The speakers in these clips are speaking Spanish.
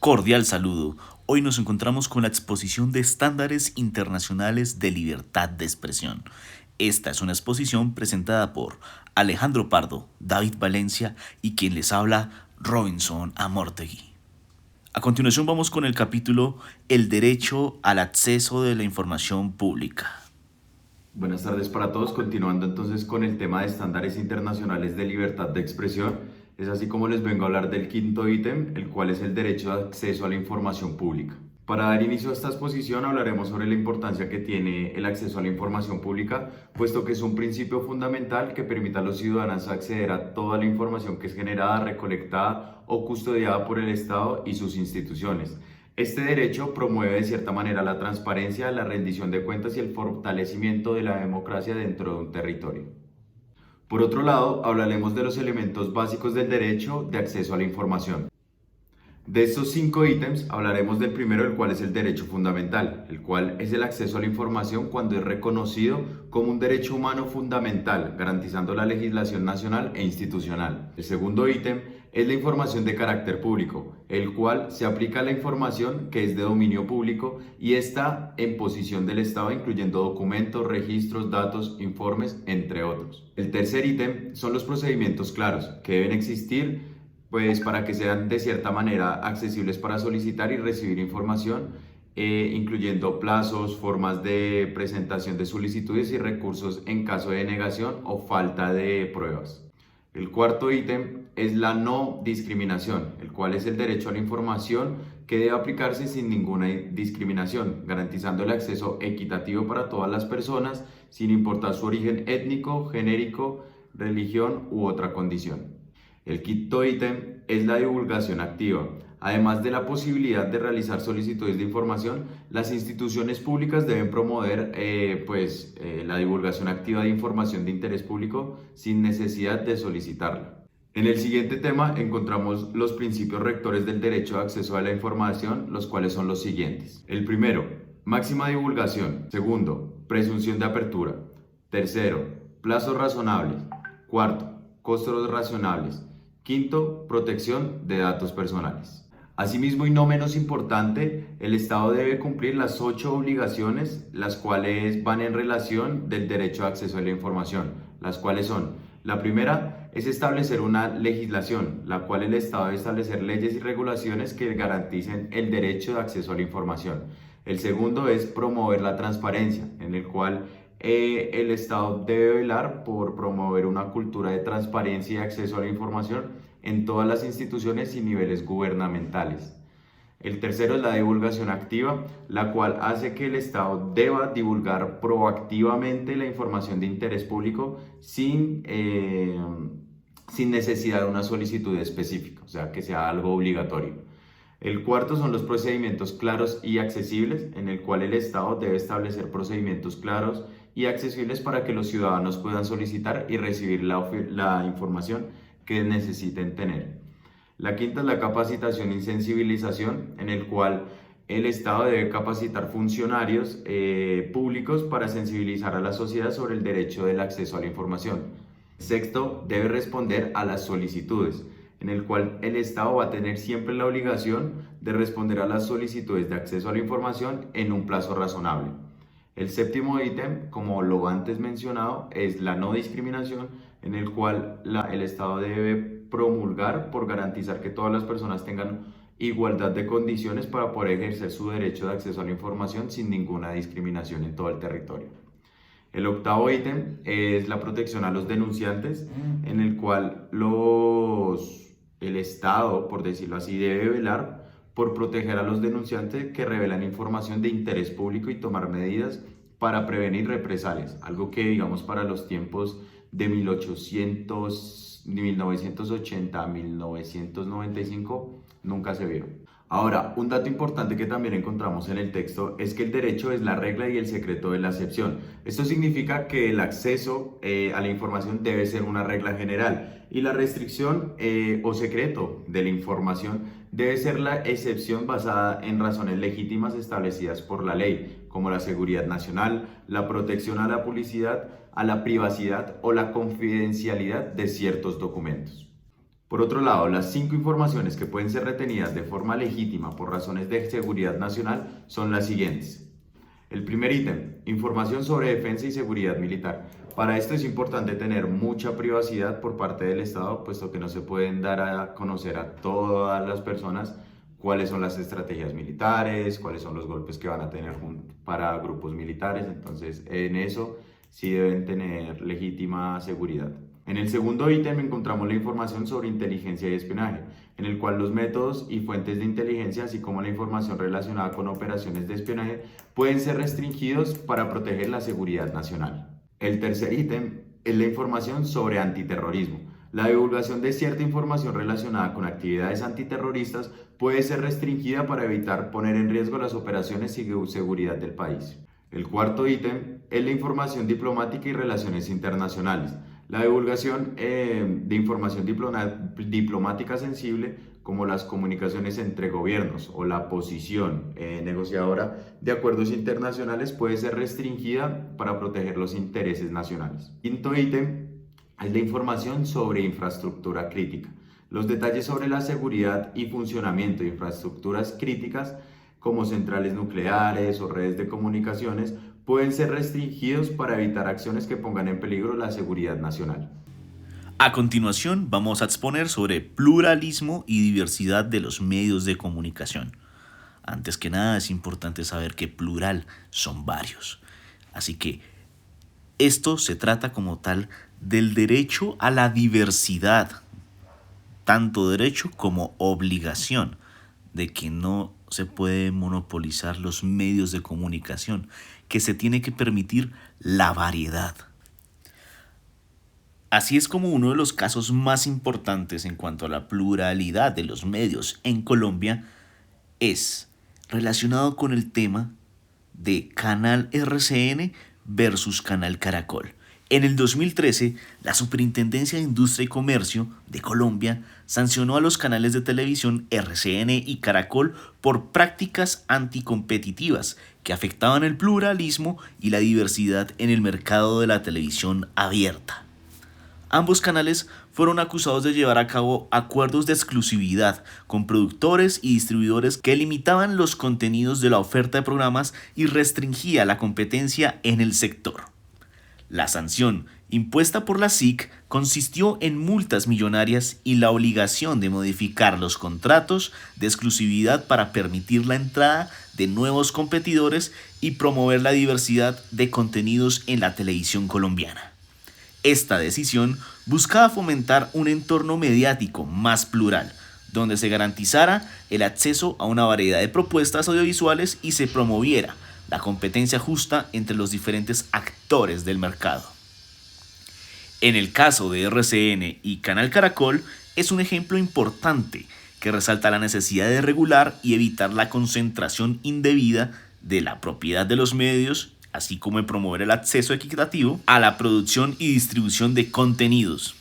Cordial saludo. Hoy nos encontramos con la exposición de estándares internacionales de libertad de expresión. Esta es una exposición presentada por Alejandro Pardo, David Valencia y quien les habla, Robinson Amortegui. A continuación vamos con el capítulo El derecho al acceso de la información pública. Buenas tardes para todos, continuando entonces con el tema de estándares internacionales de libertad de expresión. Es así como les vengo a hablar del quinto ítem, el cual es el derecho de acceso a la información pública. Para dar inicio a esta exposición hablaremos sobre la importancia que tiene el acceso a la información pública, puesto que es un principio fundamental que permite a los ciudadanos acceder a toda la información que es generada, recolectada o custodiada por el Estado y sus instituciones. Este derecho promueve de cierta manera la transparencia, la rendición de cuentas y el fortalecimiento de la democracia dentro de un territorio. Por otro lado, hablaremos de los elementos básicos del derecho de acceso a la información. De estos 5 ítems hablaremos del primero, el cual es el derecho fundamental, el cual es el acceso a la información cuando es reconocido como un derecho humano fundamental, garantizando la legislación nacional e institucional. El segundo ítem es la información de carácter público, el cual se aplica a la información que es de dominio público y está en posesión del Estado, incluyendo documentos, registros, datos, informes, entre otros. El tercer ítem son los procedimientos claros que deben existir para que sean de cierta manera accesibles para solicitar y recibir información, incluyendo plazos, formas de presentación de solicitudes y recursos en caso de denegación o falta de pruebas. El cuarto ítem es la no discriminación, el cual es el derecho a la información que debe aplicarse sin ninguna discriminación, garantizando el acceso equitativo para todas las personas, sin importar su origen étnico, genérico, religión u otra condición. El quinto ítem es la divulgación activa. Además de la posibilidad de realizar solicitudes de información, las instituciones públicas deben promover la divulgación activa de información de interés público sin necesidad de solicitarla. En el siguiente tema encontramos los principios rectores del derecho de acceso a la información, los cuales son los siguientes. El primero, máxima divulgación. Segundo, presunción de apertura. Tercero, plazos razonables. Cuarto, costos razonables. Quinto, protección de datos personales. Asimismo, y no menos importante, el Estado debe cumplir las 8 obligaciones, las cuales van en relación del derecho de acceso a la información, las cuales son: la primera es establecer una legislación, la cual el Estado debe establecer leyes y regulaciones que garanticen el derecho de acceso a la información. El segundo es promover la transparencia, en el cual el Estado debe velar por promover una cultura de transparencia y acceso a la información en todas las instituciones y niveles gubernamentales. El tercero es la divulgación activa, la cual hace que el Estado deba divulgar proactivamente la información de interés público sin necesidad de una solicitud específica, o sea, que sea algo obligatorio. El cuarto son los procedimientos claros y accesibles, en el cual el Estado debe establecer procedimientos claros y accesibles para que los ciudadanos puedan solicitar y recibir la información que necesiten tener. La quinta es la capacitación y sensibilización, en el cual el Estado debe capacitar funcionarios públicos para sensibilizar a la sociedad sobre el derecho del acceso a la información. Sexto, debe responder a las solicitudes, en el cual el Estado va a tener siempre la obligación de responder a las solicitudes de acceso a la información en un plazo razonable. El séptimo ítem, como lo antes mencionado, es la no discriminación, en el cual el Estado debe promulgar por garantizar que todas las personas tengan igualdad de condiciones para poder ejercer su derecho de acceso a la información sin ninguna discriminación en todo el territorio. El octavo ítem es la protección a los denunciantes, en el cual el Estado, por decirlo así, debe velar por proteger a los denunciantes que revelan información de interés público y tomar medidas para prevenir represalias, algo que, digamos, para los tiempos de 1980 a 1995 nunca se vieron. Ahora, un dato importante que también encontramos en el texto es que el derecho es la regla y el secreto de la excepción. Esto significa que el acceso a la información debe ser una regla general y la restricción o secreto de la información debe ser la excepción basada en razones legítimas establecidas por la ley, como la seguridad nacional, la protección a la publicidad, a la privacidad o la confidencialidad de ciertos documentos. Por otro lado, las 5 informaciones que pueden ser retenidas de forma legítima por razones de seguridad nacional son las siguientes. El primer ítem, información sobre defensa y seguridad militar. Para esto es importante tener mucha privacidad por parte del Estado, puesto que no se pueden dar a conocer a todas las personas cuáles son las estrategias militares, cuáles son los golpes que van a tener para grupos militares. Entonces, en eso sí deben tener legítima seguridad. En el segundo ítem encontramos la información sobre inteligencia y espionaje, en el cual los métodos y fuentes de inteligencia, así como la información relacionada con operaciones de espionaje, pueden ser restringidos para proteger la seguridad nacional. El tercer ítem es la información sobre antiterrorismo. La divulgación de cierta información relacionada con actividades antiterroristas puede ser restringida para evitar poner en riesgo las operaciones y seguridad del país. El cuarto ítem es la información diplomática y relaciones internacionales. La divulgación de información diplomática sensible, como las comunicaciones entre gobiernos o la posición negociadora de acuerdos internacionales, puede ser restringida para proteger los intereses nacionales. Quinto ítem es la información sobre infraestructura crítica. Los detalles sobre la seguridad y funcionamiento de infraestructuras críticas como centrales nucleares o redes de comunicaciones pueden ser restringidos para evitar acciones que pongan en peligro la seguridad nacional. A continuación vamos a exponer sobre pluralismo y diversidad de los medios de comunicación. Antes que nada es importante saber que plural son varios. Así que esto se trata como tal del derecho a la diversidad, tanto derecho como obligación, de que no se puede monopolizar los medios de comunicación, que se tiene que permitir la variedad. Así es como uno de los casos más importantes en cuanto a la pluralidad de los medios en Colombia es relacionado con el tema de Canal RCN versus Canal Caracol. En el 2013, la Superintendencia de Industria y Comercio de Colombia sancionó a los canales de televisión RCN y Caracol por prácticas anticompetitivas que afectaban el pluralismo y la diversidad en el mercado de la televisión abierta. Ambos canales fueron acusados de llevar a cabo acuerdos de exclusividad con productores y distribuidores que limitaban los contenidos de la oferta de programas y restringía la competencia en el sector. La sanción impuesta por la SIC consistió en multas millonarias y la obligación de modificar los contratos de exclusividad para permitir la entrada de nuevos competidores y promover la diversidad de contenidos en la televisión colombiana. Esta decisión buscaba fomentar un entorno mediático más plural, donde se garantizara el acceso a una variedad de propuestas audiovisuales y se promoviera la competencia justa entre los diferentes actores del mercado. En el caso de RCN y Canal Caracol, es un ejemplo importante que resalta la necesidad de regular y evitar la concentración indebida de la propiedad de los medios, así como de promover el acceso equitativo a la producción y distribución de contenidos.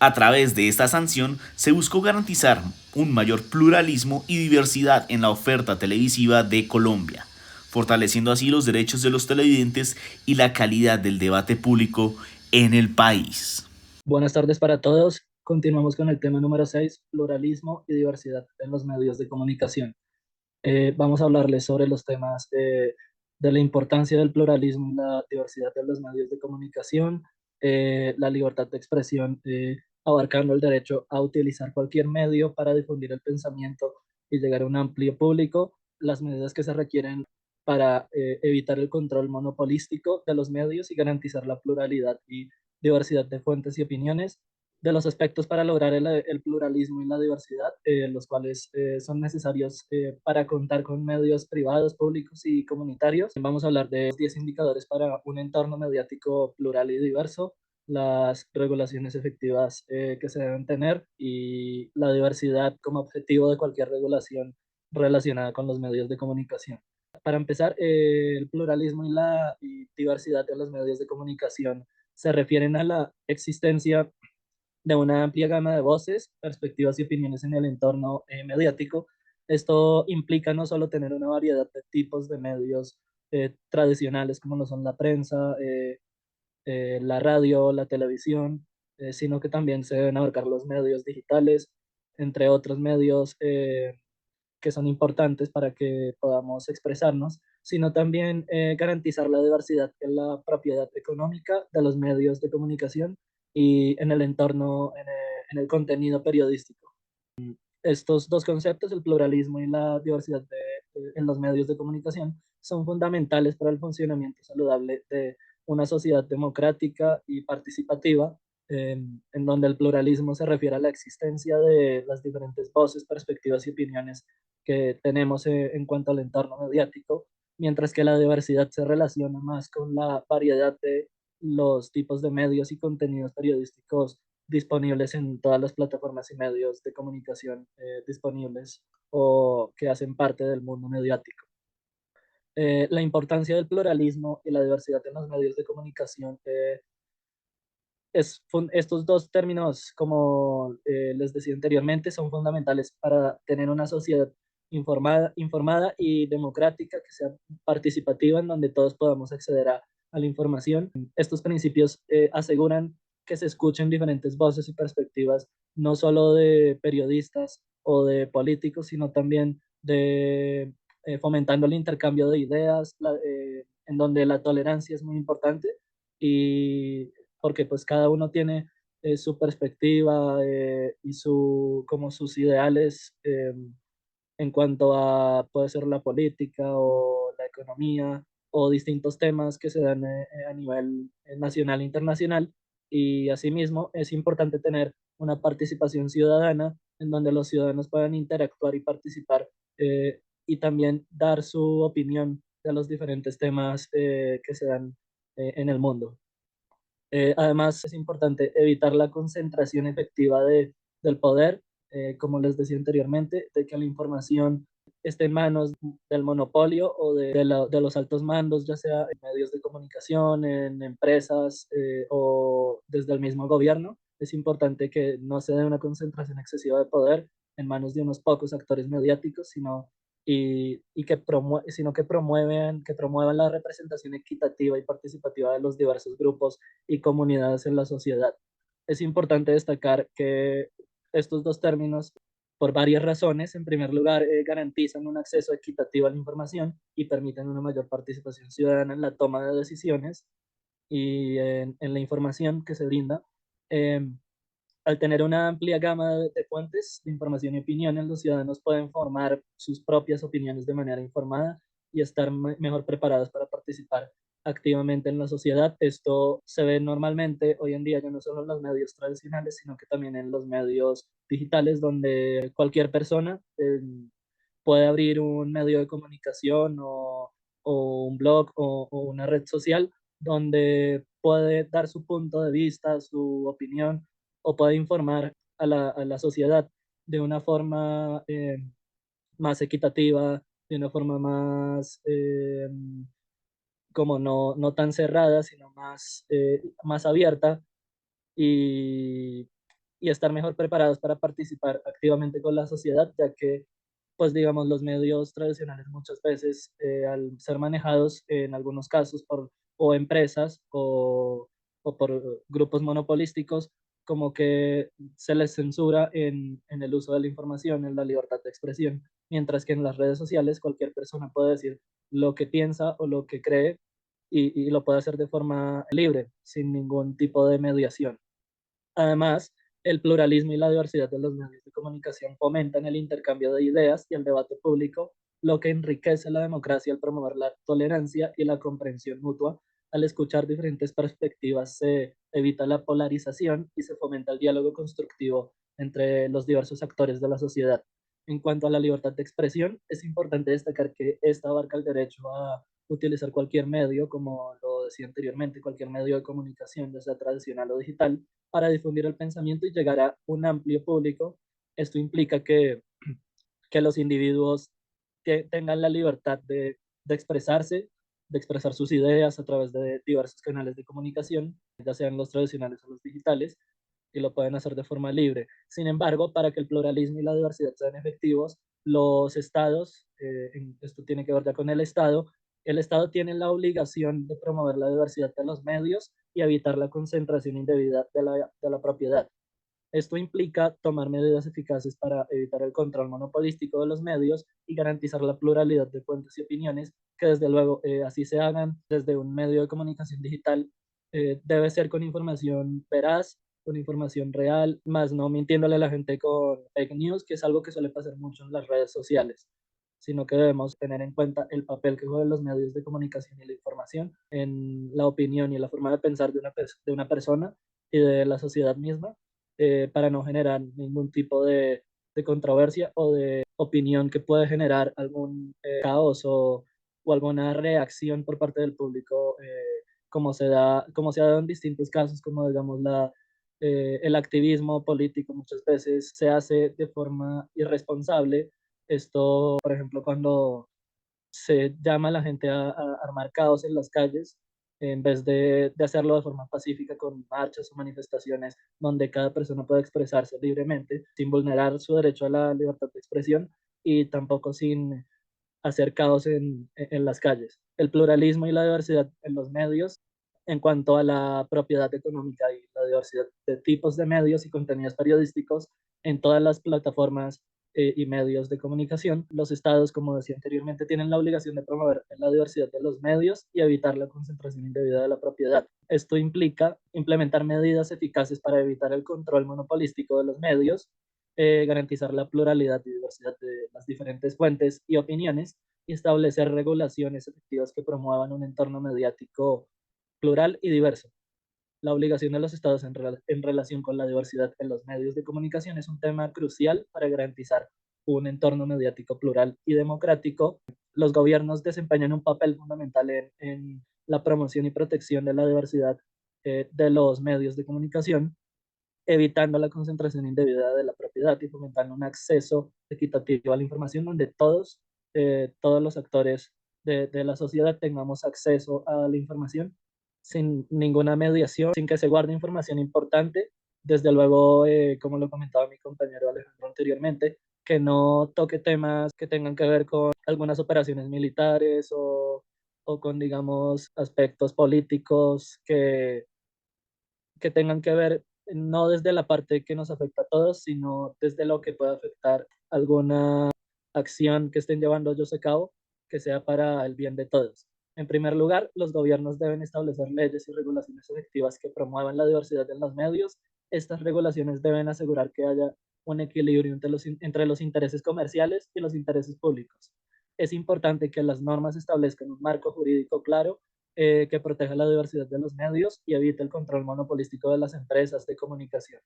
A través de esta sanción se buscó garantizar un mayor pluralismo y diversidad en la oferta televisiva de Colombia, fortaleciendo así los derechos de los televidentes y la calidad del debate público en el país. Buenas tardes para todos. Continuamos con el tema número 6, pluralismo y diversidad en los medios de comunicación. Vamos a hablarles sobre los temas de la importancia del pluralismo y la diversidad de los medios de comunicación, la libertad de expresión, abarcando el derecho a utilizar cualquier medio para difundir el pensamiento y llegar a un amplio público, las medidas que se requieren para evitar el control monopolístico de los medios y garantizar la pluralidad y diversidad de fuentes y opiniones, de los aspectos para lograr el pluralismo y la diversidad, los cuales son necesarios para contar con medios privados, públicos y comunitarios. Vamos a hablar de 10 indicadores para un entorno mediático plural y diverso, las regulaciones efectivas que se deben tener y la diversidad como objetivo de cualquier regulación relacionada con los medios de comunicación. Para empezar, el pluralismo y la diversidad de los medios de comunicación se refieren a la existencia de una amplia gama de voces, perspectivas y opiniones en el entorno mediático. Esto implica no solo tener una variedad de tipos de medios tradicionales como lo son la prensa, la radio, la televisión, sino que también se deben abarcar los medios digitales, entre otros medios que son importantes para que podamos expresarnos, sino también garantizar la diversidad en la propiedad económica de los medios de comunicación y en el entorno, en el contenido periodístico. Estos dos conceptos, el pluralismo y la diversidad en los medios de comunicación, son fundamentales para el funcionamiento saludable de una sociedad democrática y participativa, en donde el pluralismo se refiere a la existencia de las diferentes voces, perspectivas y opiniones que tenemos en cuanto al entorno mediático, mientras que la diversidad se relaciona más con la variedad de los tipos de medios y contenidos periodísticos disponibles en todas las plataformas y medios de comunicación disponibles o que hacen parte del mundo mediático. La importancia del pluralismo y la diversidad en los medios de comunicación estos dos términos, como les decía anteriormente, son fundamentales para tener una sociedad informada y democrática, que sea participativa, en donde todos podamos acceder a la información. Estos principios aseguran que se escuchen diferentes voces y perspectivas, no solo de periodistas o de políticos, sino también de fomentando el intercambio de ideas, en donde la tolerancia es muy importante y porque pues cada uno tiene su perspectiva y como sus ideales en cuanto a, puede ser la política o la economía o distintos temas que se dan a nivel nacional e internacional. Y asimismo es importante tener una participación ciudadana en donde los ciudadanos puedan interactuar y participar y también dar su opinión de los diferentes temas que se dan en el mundo. Además, es importante evitar la concentración efectiva del poder, como les decía anteriormente, de que la información esté en manos del monopolio o de los altos mandos, ya sea en medios de comunicación, en empresas o desde el mismo gobierno. Es importante que no se dé una concentración excesiva de poder en manos de unos pocos actores mediáticos, sino que promuevan la representación equitativa y participativa de los diversos grupos y comunidades en la sociedad. Es importante destacar que estos dos términos, por varias razones, en primer lugar, garantizan un acceso equitativo a la información y permiten una mayor participación ciudadana en la toma de decisiones y en la información que se brinda. Eh, Al tener una amplia gama de fuentes de información y opiniones, los ciudadanos pueden formar sus propias opiniones de manera informada y estar mejor preparados para participar activamente en la sociedad. Esto se ve normalmente hoy en día ya no solo en los medios tradicionales, sino que también en los medios digitales, donde cualquier persona puede abrir un medio de comunicación o un blog o una red social donde puede dar su punto de vista, su opinión o puede informar a la sociedad de una forma más equitativa, de una forma más como no tan cerrada, sino más abierta y, y estar mejor preparados para participar activamente con la sociedad, ya que, pues digamos, los medios tradicionales muchas veces, al ser manejados en algunos casos por o empresas o por grupos monopolísticos, como que se les censura en el uso de la información, en la libertad de expresión, mientras que en las redes sociales cualquier persona puede decir lo que piensa o lo que cree y lo puede hacer de forma libre, sin ningún tipo de mediación. Además, el pluralismo y la diversidad de los medios de comunicación fomentan el intercambio de ideas y el debate público, lo que enriquece la democracia al promover la tolerancia y la comprensión mutua. Al escuchar diferentes perspectivas se evita la polarización y se fomenta el diálogo constructivo entre los diversos actores de la sociedad. En cuanto a la libertad de expresión, es importante destacar que esta abarca el derecho a utilizar cualquier medio, como lo decía anteriormente, cualquier medio de comunicación, ya sea tradicional o digital, para difundir el pensamiento y llegar a un amplio público. Esto implica que los individuos tengan la libertad expresarse, de expresar sus ideas a través de diversos canales de comunicación, ya sean los tradicionales o los digitales, y lo pueden hacer de forma libre. Sin embargo, para que el pluralismo y la diversidad sean efectivos, los estados, esto tiene que ver ya con el Estado tiene la obligación de promover la diversidad de los medios y evitar la concentración indebida de la propiedad. Esto implica tomar medidas eficaces para evitar el control monopolístico de los medios y garantizar la pluralidad de fuentes y opiniones, que desde luego así se hagan desde un medio de comunicación digital, debe ser con información veraz, con información real, más no mintiéndole a la gente con fake news, que es algo que suele pasar mucho en las redes sociales, sino que debemos tener en cuenta el papel que juegan los medios de comunicación y la información en la opinión y la forma de pensar de una persona y de la sociedad misma, para no generar ningún tipo de controversia o de opinión que puede generar algún caos o alguna reacción por parte del público, como se ha dado en distintos casos, como digamos el activismo político muchas veces se hace de forma irresponsable. Esto, por ejemplo, cuando se llama a la gente a armar caos en las calles, en vez de hacerlo de forma pacífica con marchas o manifestaciones donde cada persona puede expresarse libremente, sin vulnerar su derecho a la libertad de expresión y tampoco sin hacer caos en las calles. El pluralismo y la diversidad en los medios en cuanto a la propiedad económica y la diversidad de tipos de medios y contenidos periodísticos en todas las plataformas y medios de comunicación. Los estados, como decía anteriormente, tienen la obligación de promover la diversidad de los medios y evitar la concentración indebida de la propiedad. Esto implica implementar medidas eficaces para evitar el control monopolístico de los medios, garantizar la pluralidad y diversidad de las diferentes fuentes y opiniones y establecer regulaciones efectivas que promuevan un entorno mediático plural y diverso. La obligación de los estados en relación con la diversidad en los medios de comunicación es un tema crucial para garantizar un entorno mediático plural y democrático. Los gobiernos desempeñan un papel fundamental en la promoción y protección de la diversidad de los medios de comunicación, evitando la concentración indebida de la propiedad y fomentando un acceso equitativo a la información donde todos los actores de la sociedad tengamos acceso a la información sin ninguna mediación, sin que se guarde información importante. Desde luego, como lo comentaba mi compañero Alejandro anteriormente, que no toque temas que tengan que ver con algunas operaciones militares o con, digamos, aspectos políticos que tengan que ver no desde la parte que nos afecta a todos, sino desde lo que puede afectar alguna acción que estén llevando ellos a cabo que sea para el bien de todos. En primer lugar, los gobiernos deben establecer leyes y regulaciones efectivas que promuevan la diversidad en los medios. Estas regulaciones deben asegurar que haya un equilibrio entre los intereses comerciales y los intereses públicos. Es importante que las normas establezcan un marco jurídico claro que proteja la diversidad de los medios y evite el control monopolístico de las empresas de comunicación.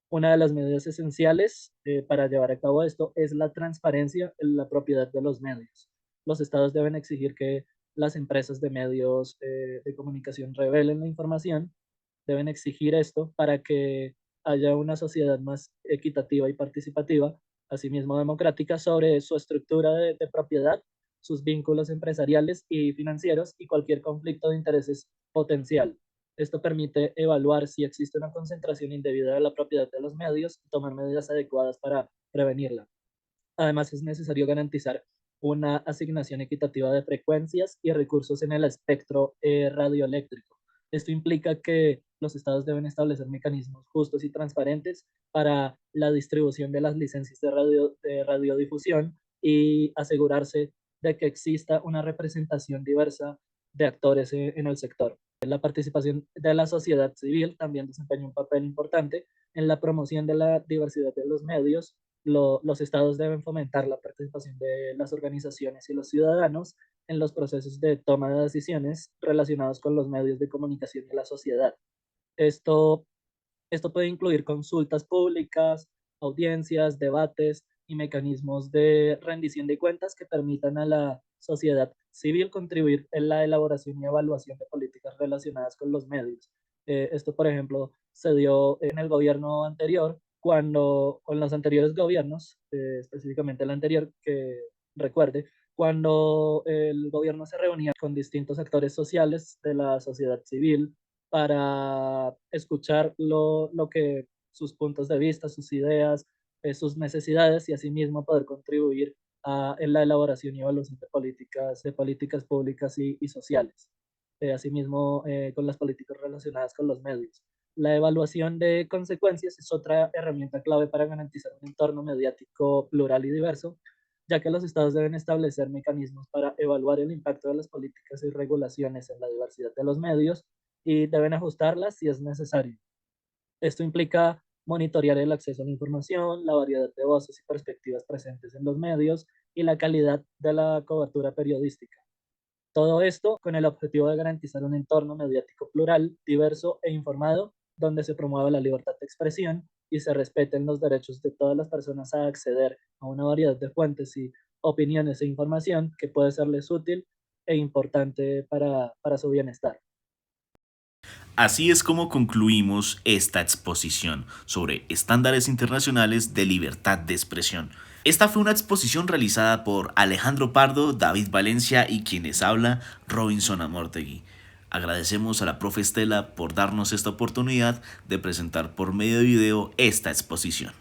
Una de las medidas esenciales para llevar a cabo esto es la transparencia en la propiedad de los medios. Los estados deben exigir que las empresas de medios de comunicación revelen la información, deben exigir esto para que haya una sociedad más equitativa y participativa, asimismo democrática, sobre su estructura de propiedad, sus vínculos empresariales y financieros y cualquier conflicto de intereses potencial. Esto permite evaluar si existe una concentración indebida de la propiedad de los medios y tomar medidas adecuadas para prevenirla. Además, es necesario garantizar una asignación equitativa de frecuencias y recursos en el espectro radioeléctrico. Esto implica que los estados deben establecer mecanismos justos y transparentes para la distribución de las licencias de radiodifusión y asegurarse de que exista una representación diversa de actores en el sector. La participación de la sociedad civil también desempeña un papel importante en la promoción de la diversidad de los medios. Los estados deben fomentar la participación de las organizaciones y los ciudadanos en los procesos de toma de decisiones relacionados con los medios de comunicación de la sociedad. Esto, esto puede incluir consultas públicas, audiencias, debates y mecanismos de rendición de cuentas que permitan a la sociedad civil contribuir en la elaboración y evaluación de políticas relacionadas con los medios. Esto, por ejemplo, se dio en el gobierno anterior, cuando, con los anteriores gobiernos, específicamente el anterior, que recuerde, cuando el gobierno se reunía con distintos actores sociales de la sociedad civil para escuchar lo que sus puntos de vista, sus ideas, sus necesidades y asimismo poder contribuir en la elaboración y evaluación de políticas públicas y sociales. asimismo con las políticas relacionadas con los medios. La evaluación de consecuencias es otra herramienta clave para garantizar un entorno mediático plural y diverso, ya que los estados deben establecer mecanismos para evaluar el impacto de las políticas y regulaciones en la diversidad de los medios y deben ajustarlas si es necesario. Esto implica monitorear el acceso a la información, la variedad de voces y perspectivas presentes en los medios y la calidad de la cobertura periodística. Todo esto con el objetivo de garantizar un entorno mediático plural, diverso e informado, donde se promueva la libertad de expresión y se respeten los derechos de todas las personas a acceder a una variedad de fuentes y opiniones e información que puede serles útil e importante para su bienestar. Así es como concluimos esta exposición sobre estándares internacionales de libertad de expresión. Esta fue una exposición realizada por Alejandro Pardo, David Valencia y quienes habla Robinson Amortegui. Agradecemos a la profe Estela por darnos esta oportunidad de presentar por medio de video esta exposición.